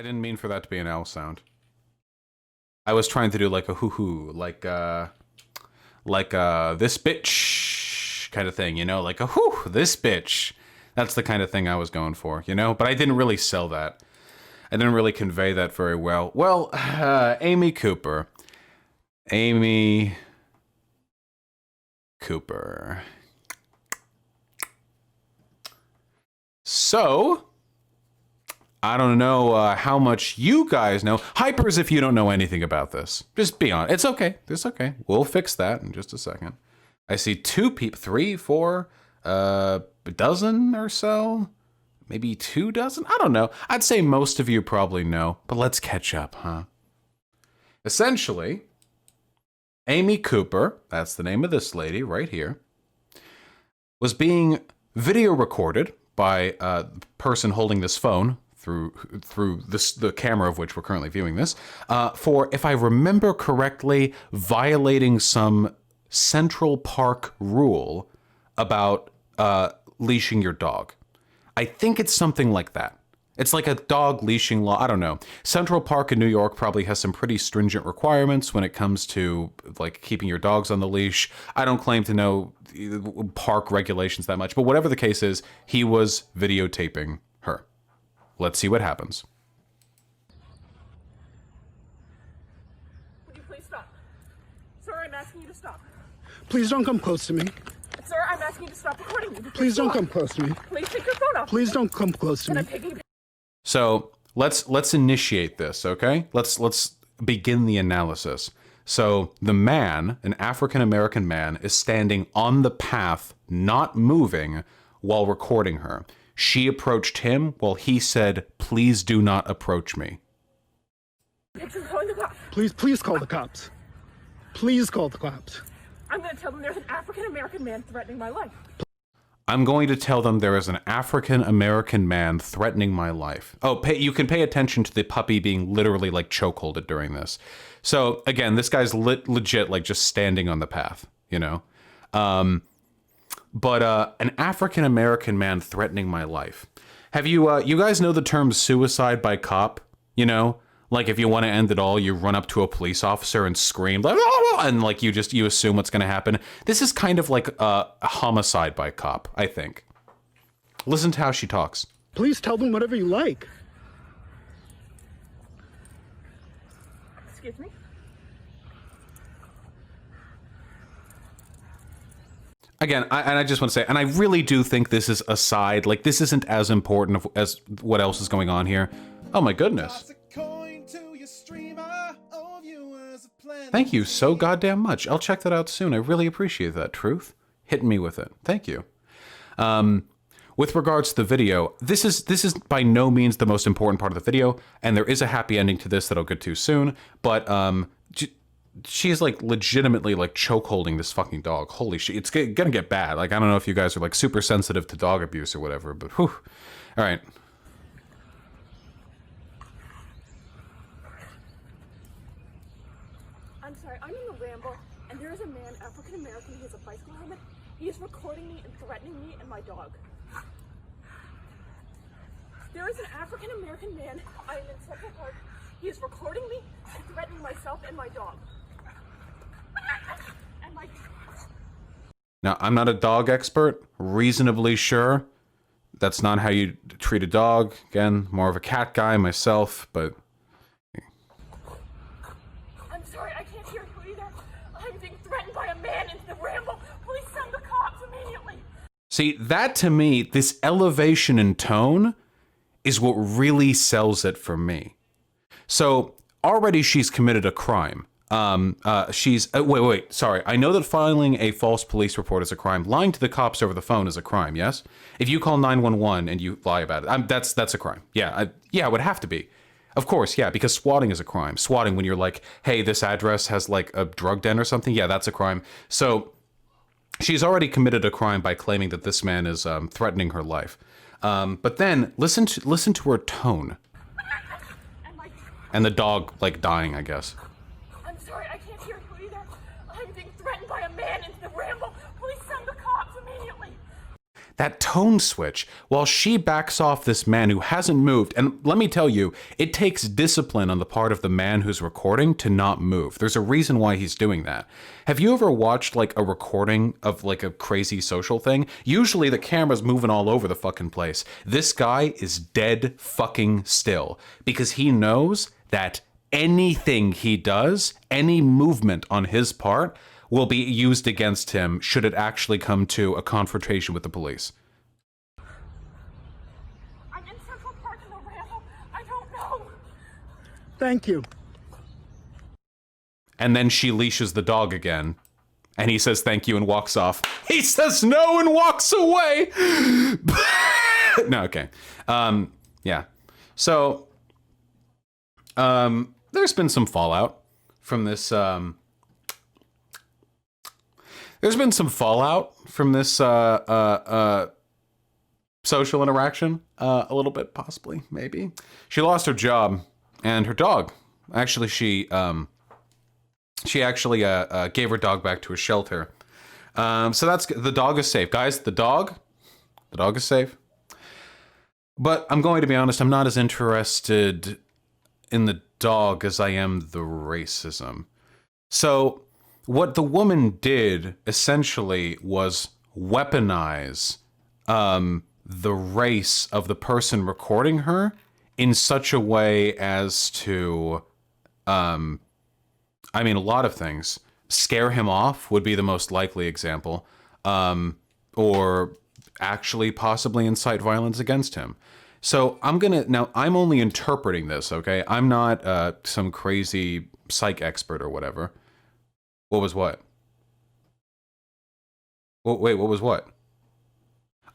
I didn't mean for that to be an owl sound. I was trying to do like a hoo-hoo, like this bitch kind of thing, you know, like a whoo, this bitch. That's the kind of thing I was going for, you know, but I didn't really sell that. I didn't really convey that very well. Well, Amy Cooper. Amy Cooper. So, I don't know how much you guys know. Hypers, if you don't know anything about this, just be honest. It's okay. It's okay. We'll fix that in just a second. I see 2 people, 3, 4, a dozen or so. Maybe 2 dozen? I don't know. I'd say most of you probably know, but let's catch up, huh? Essentially, Amy Cooper, that's the name of this lady right here, was being video recorded by a person holding this phone through the camera of which we're currently viewing this, for, if I remember correctly, violating some Central Park rule about leashing your dog. I think it's something like that. It's like a dog leashing law. I don't know. Central Park in New York probably has some pretty stringent requirements when it comes to like keeping your dogs on the leash. I don't claim to know park regulations that much, but whatever the case is, he was videotaping her. Let's see what happens. Would you please stop? Sir, I'm asking you to stop. Please don't come close to me. Sir, I'm asking you to stop recording me. Please don't come close to me. Please take your phone off. Please don't come close to me. So let's initiate this, okay? Let's begin the analysis. So the man, an African-American man, is standing on the path, not moving, while recording her. She approached him while he said, "Please do not approach me." Please call the cops. Please call the cops. I'm going to tell them there's an African-American man threatening my life. I'm going to tell them there is an African-American man threatening my life. Oh, you can pay attention to the puppy being literally like chokeholded during this. So again, this guy's legit like just standing on the path, you know? But an African-American man threatening my life. Have you, you guys know the term suicide by cop? You know, like if you want to end it all, you run up to a police officer and scream, like, and like you assume what's going to happen. This is kind of like a homicide by cop, I think. Listen to how she talks. Please tell them whatever you like. Excuse me? Again, I just want to say, and I really do think this is a side, like this isn't as important as what else is going on here. Oh my goodness. Thank you so goddamn much. I'll check that out soon. I really appreciate that, Truth. Hitting me with it. Thank you. With regards to the video, this is by no means the most important part of the video, and there is a happy ending to this that I'll get to soon, but she is like legitimately like chokeholding this fucking dog. Holy shit, it's gonna get bad. Like, I don't know if you guys are like super sensitive to dog abuse or whatever, but whew. All right. I'm sorry, I'm in the ramble, and there is a man, African-American, he has a bicycle helmet. He is recording me and threatening me and my dog. There is an African-American man, I am in Central Park. He is recording me and threatening myself and my dog. And my... Now, I'm not a dog expert, reasonably sure. That's not how you treat a dog. Again, more of a cat guy myself, but... I'm sorry, I can't hear you either. I'm being threatened by a man in the ramble. Please send the cops immediately. See, that to me, this elevation in tone is what really sells it for me. So already she's committed a crime. Wait, sorry. I know that filing a false police report is a crime. Lying to the cops over the phone is a crime, yes? If you call 911 and you lie about it, that's a crime. Yeah, it would have to be. Of course, yeah, because swatting is a crime. Swatting when you're like, hey, this address has like a drug den or something, yeah, that's a crime. So she's already committed a crime by claiming that this man is threatening her life. But then listen to her tone. And the dog like dying, I guess. I'm sorry, I can't hear you either. I'm being threatened by a man in the ramble. Please send the cops immediately. that tone switch while she backs off this man who hasn't moved. And let me tell you, it takes discipline on the part of the man who's recording to not move. There's a reason why he's doing that. Have you ever watched like a recording of like a crazy social thing? Usually the camera's moving all over the fucking place. This guy is dead fucking still because he knows that anything he does, any movement on his part, will be used against him should it actually come to a confrontation with the police. I'm in Central Park in the Randall. I don't know. Thank you. And then she leashes the dog again. And he says thank you and walks off. He says no and walks away. No, okay. Yeah. So, there's been some fallout from this, there's been some fallout from this social interaction, a little bit, possibly, maybe. She lost her job, and her dog. Actually, she actually gave her dog back to a shelter. So that's the dog is safe, guys. The dog is safe. But I'm going to be honest. I'm not as interested in the dog as I am the racism. So what the woman did essentially was weaponize the race of the person recording her in such a way as to, I mean, a lot of things. Scare him off would be the most likely example, or actually possibly incite violence against him. So now I'm only interpreting this, okay? I'm not some crazy psych expert or whatever. What was what? Wait, what was what?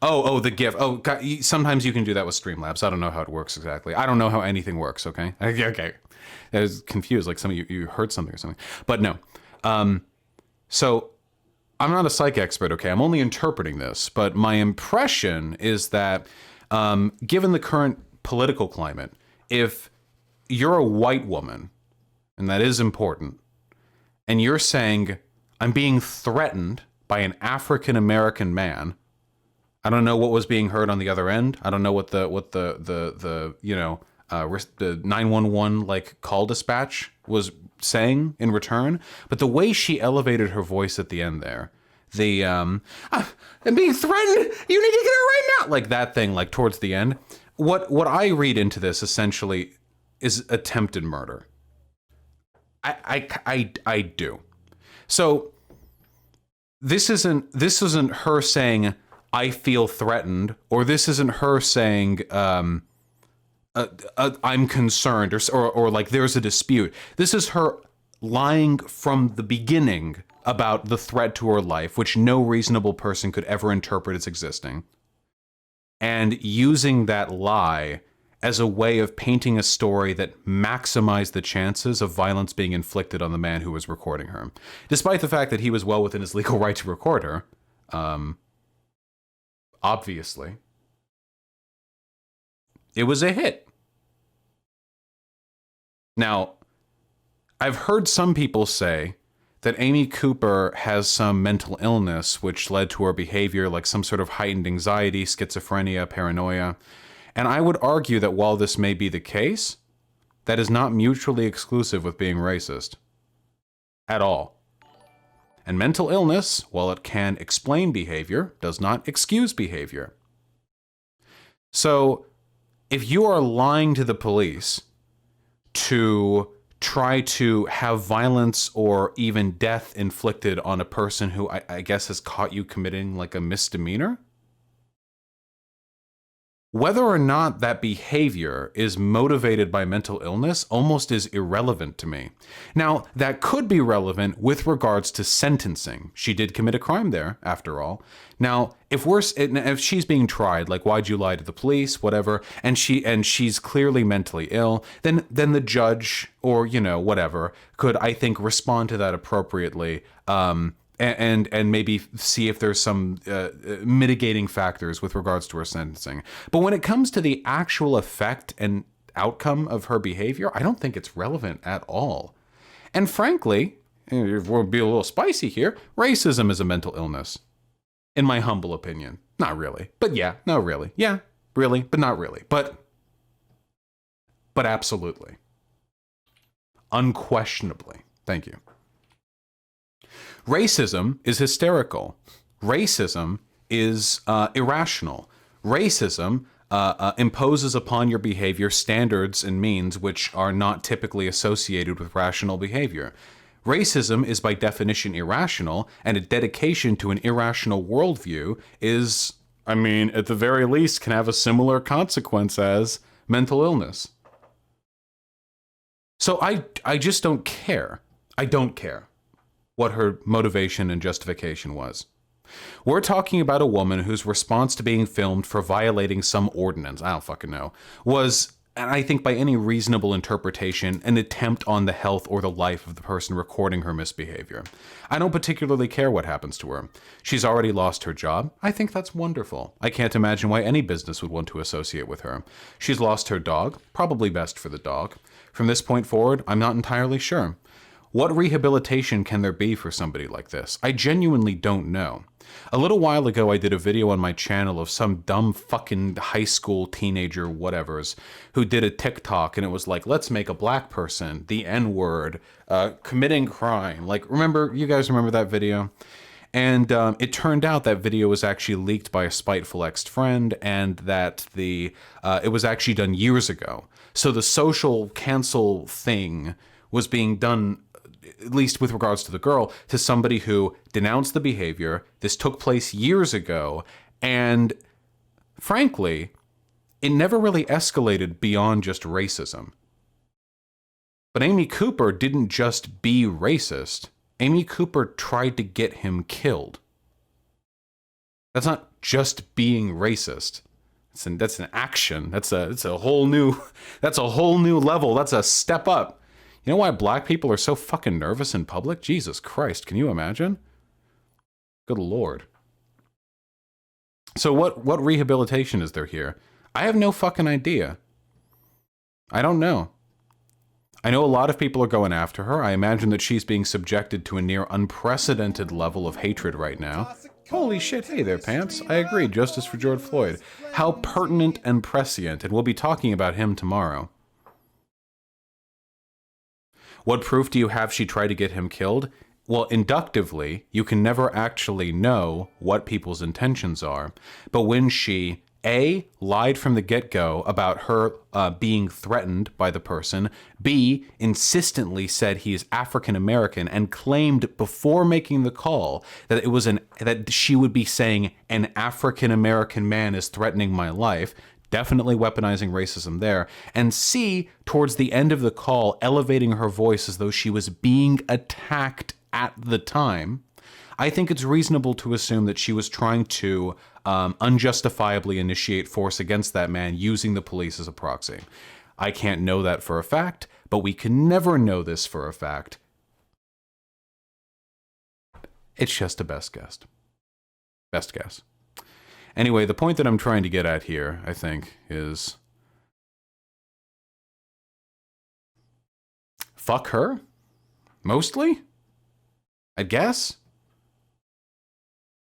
Oh, the GIF. Oh, God, sometimes you can do that with Streamlabs. I don't know how it works exactly. I don't know how anything works, okay? Okay. I was confused, like some of you heard something or something. But no. So I'm not a psych expert, okay? I'm only interpreting this. But my impression is that given the current political climate, if you're a white woman, and that is important, and you're saying, I'm being threatened by an African-American man. I don't know what was being heard on the other end. I don't know what the 911 like call dispatch was saying in return. But the way she elevated her voice at the end there, I'm being threatened. You need to get her right now. Like that thing, like towards the end. What I read into this essentially is attempted murder. I do. So this isn't her saying I feel threatened, or this isn't her saying I'm concerned, or like there's a dispute. This is her lying from the beginning about the threat to her life, which no reasonable person could ever interpret as existing, and using that lie as a way of painting a story that maximized the chances of violence being inflicted on the man who was recording her. Despite the fact that he was well within his legal right to record her, obviously, it was a hit. Now, I've heard some people say that Amy Cooper has some mental illness which led to her behavior, like some sort of heightened anxiety, schizophrenia, paranoia. And I would argue that while this may be the case, that is not mutually exclusive with being racist. At all. And mental illness, while it can explain behavior, does not excuse behavior. So, if you are lying to the police to try to have violence or even death inflicted on a person who I guess has caught you committing like a misdemeanor, whether or not that behavior is motivated by mental illness almost is irrelevant to me. Now, that could be relevant with regards to sentencing. She did commit a crime there, after all. Now, if she's being tried, like why'd you lie to the police, whatever, and she's clearly mentally ill, then the judge or whatever could, I think, respond to that appropriately. And maybe see if there's some mitigating factors with regards to her sentencing. But when it comes to the actual effect and outcome of her behavior, I don't think it's relevant at all. And frankly, if we'll be a little spicy here, racism is a mental illness, in my humble opinion. Not really. But yeah, no, really. Yeah, really, but not really. But absolutely. Unquestionably. Thank you. Racism is hysterical. Racism is irrational. Racism imposes upon your behavior standards and means which are not typically associated with rational behavior. Racism is by definition irrational, and a dedication to an irrational worldview is, I mean, at the very least, can have a similar consequence as mental illness. So I just don't care. I don't care what her motivation and justification was. We're talking about a woman whose response to being filmed for violating some ordinance, I don't fucking know, was, and I think by any reasonable interpretation, an attempt on the health or the life of the person recording her misbehavior. I don't particularly care what happens to her. She's already lost her job. I think that's wonderful. I can't imagine why any business would want to associate with her. She's lost her dog, probably best for the dog. From this point forward, I'm not entirely sure. What rehabilitation can there be for somebody like this? I genuinely don't know. A little while ago, I did a video on my channel of some dumb fucking high school teenager whatevers who did a TikTok, and it was like, let's make a black person, the N-word, committing crime. Like, you guys remember that video? And it turned out that video was actually leaked by a spiteful ex-friend, and that it was actually done years ago. So the social cancel thing was being done, at least with regards to the girl, to somebody who denounced the behavior. This took place years ago, and frankly, it never really escalated beyond just racism. But Amy Cooper didn't just be racist. Amy Cooper tried to get him killed. That's not just being racist. That's an action. That's a whole new level. That's a step up. You know why black people are so fucking nervous in public? Jesus Christ, can you imagine? Good Lord. So what rehabilitation is there here? I have no fucking idea. I don't know. I know a lot of people are going after her. I imagine that she's being subjected to a near unprecedented level of hatred right now. Holy shit, hey there, Pants. I agree, justice for George Floyd. How pertinent and prescient, and we'll be talking about him tomorrow. What proof do you have she tried to get him killed? Well, inductively, you can never actually know what people's intentions are. But when she, A, lied from the get-go about her being threatened by the person, B, insistently said he is African-American and claimed before making the call that it was that she would be saying an African-American man is threatening my life, definitely weaponizing racism there, and C, towards the end of the call, elevating her voice as though she was being attacked at the time, I think it's reasonable to assume that she was trying to unjustifiably initiate force against that man using the police as a proxy. I can't know that for a fact, but we can never know this for a fact. It's just a best guess. Best guess. Anyway, the point that I'm trying to get at here, I think, is fuck her? Mostly? I guess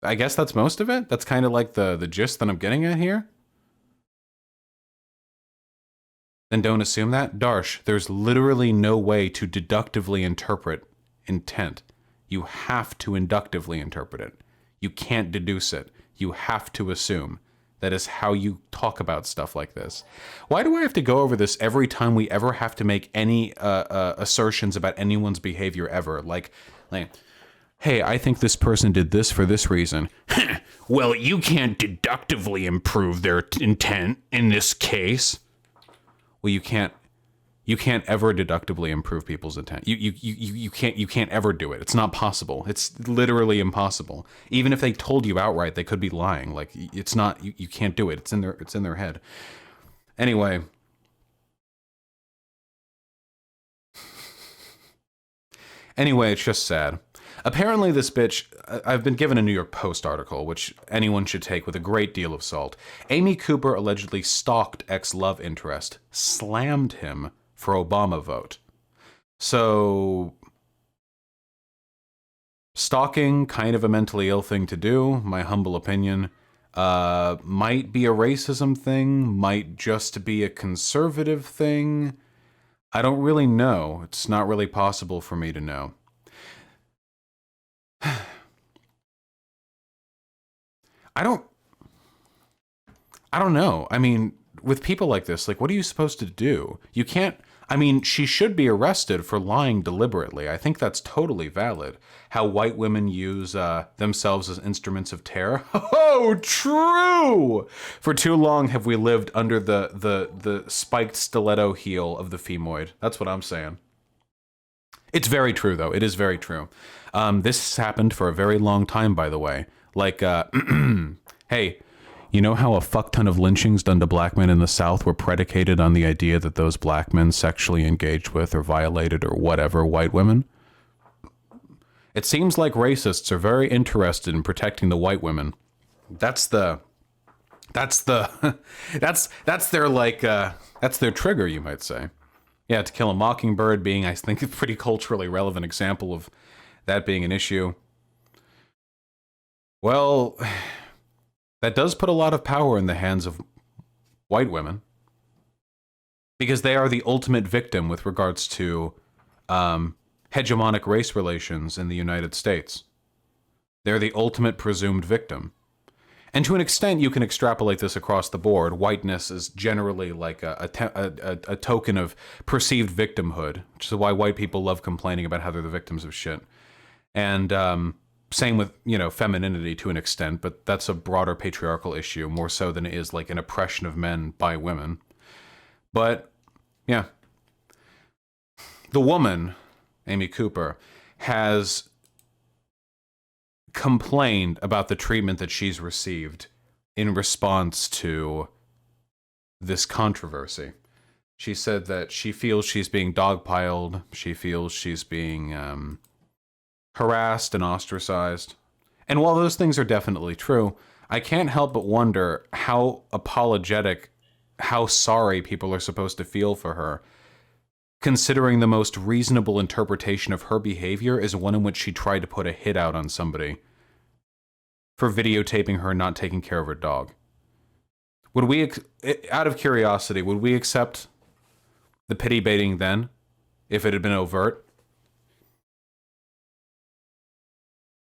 that's most of it. That's kind of like the gist that I'm getting at here. Then don't assume that. Darsh, there's literally no way to deductively interpret intent. You have to inductively interpret it. You can't deduce it. You have to assume. That is how you talk about stuff like this. Why do I have to go over this every time we ever have to make any assertions about anyone's behavior ever? Like, hey, I think this person did this for this reason. Well, you can't deductively improve their intent in this case. Well, you can't ever deductively improve people's intent. You can't ever do it. It's not possible. It's literally impossible. Even if they told you outright, they could be lying. Like, it's not, you can't do it. It's in their head. Anyway. Anyway, it's just sad. Apparently this bitch, I've been given a New York Post article, which anyone should take with a great deal of salt. Amy Cooper allegedly stalked ex-love interest, slammed him for Obama vote. So, stalking, kind of a mentally ill thing to do, my humble opinion. might be a racism thing, might just be a conservative thing. I don't really know. It's not really possible for me to know. I don't know. I mean, with people like this, like, what are you supposed to do? You can't, I mean, she should be arrested for lying deliberately. I think that's totally valid. How white women use themselves as instruments of terror. Oh, true! For too long have we lived under the spiked stiletto heel of the femoid. That's what I'm saying. It's very true, though. It is very true. This has happened for a very long time, by the way. Like, hey, you know how a fuck ton of lynchings done to black men in the South were predicated on the idea that those black men sexually engaged with or violated or whatever white women? It seems like racists are very interested in protecting the white women. That's their like, that's their trigger, you might say. Yeah, To Kill a Mockingbird being, I think, a pretty culturally relevant example of that being an issue. Well, that does put a lot of power in the hands of white women, because they are the ultimate victim with regards to hegemonic race relations in the United States. They're the ultimate presumed victim. And to an extent, you can extrapolate this across the board. Whiteness is generally like a token of perceived victimhood, which is why white people love complaining about how they're the victims of shit. And same with, you know, femininity to an extent, but that's a broader patriarchal issue, more so than it is like an oppression of men by women. But, yeah. The woman, Amy Cooper, has complained about the treatment that she's received in response to this controversy. She said that she feels she's being dogpiled. She feels she's being harassed and ostracized. And while those things are definitely true, I can't help but wonder how apologetic, how sorry people are supposed to feel for her, considering the most reasonable interpretation of her behavior is one in which she tried to put a hit out on somebody for videotaping her not taking care of her dog. Would we, out of curiosity, would we accept the pity baiting then, if it had been overt?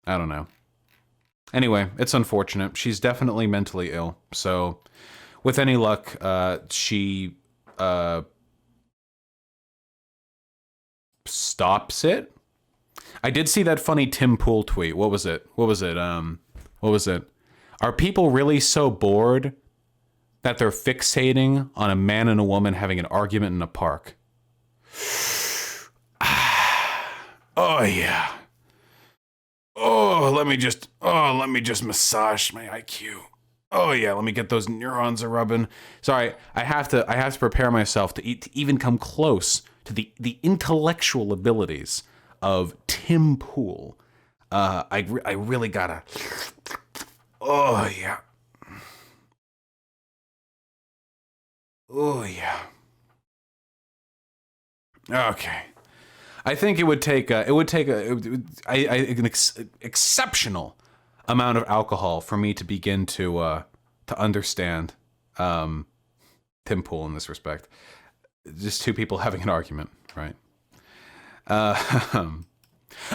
I don't know. Anyway, it's unfortunate. She's definitely mentally ill. So, with any luck, she stops it. I did see that funny Tim Pool tweet. What was it? Are people really so bored that they're fixating on a man and a woman having an argument in a park? Oh yeah. Let me just massage my IQ. Oh yeah, let me get those neurons a rubbing. Sorry, I have to prepare myself to even come close to the intellectual abilities of Tim Pool. I really gotta. Oh yeah. Oh yeah. Okay. I think it would take an exceptional amount of alcohol for me to begin to understand Tim Pool in this respect. Just two people having an argument, right?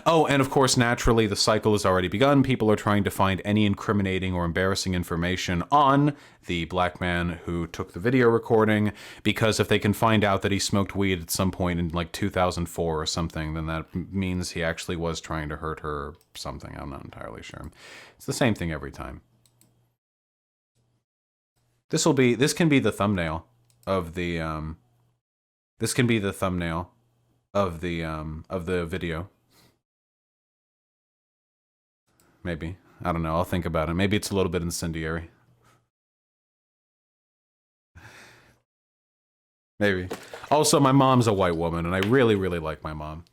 Oh, and of course, naturally, the cycle has already begun. People are trying to find any incriminating or embarrassing information on the black man who took the video recording, because if they can find out that he smoked weed at some point in like 2004 or something, then that means he actually was trying to hurt her or something. I'm not entirely sure. It's the same thing every time. This can be the thumbnail of the video. Maybe. I don't know. I'll think about it. Maybe it's a little bit incendiary. Maybe. Also, my mom's a white woman, and I really, really like my mom.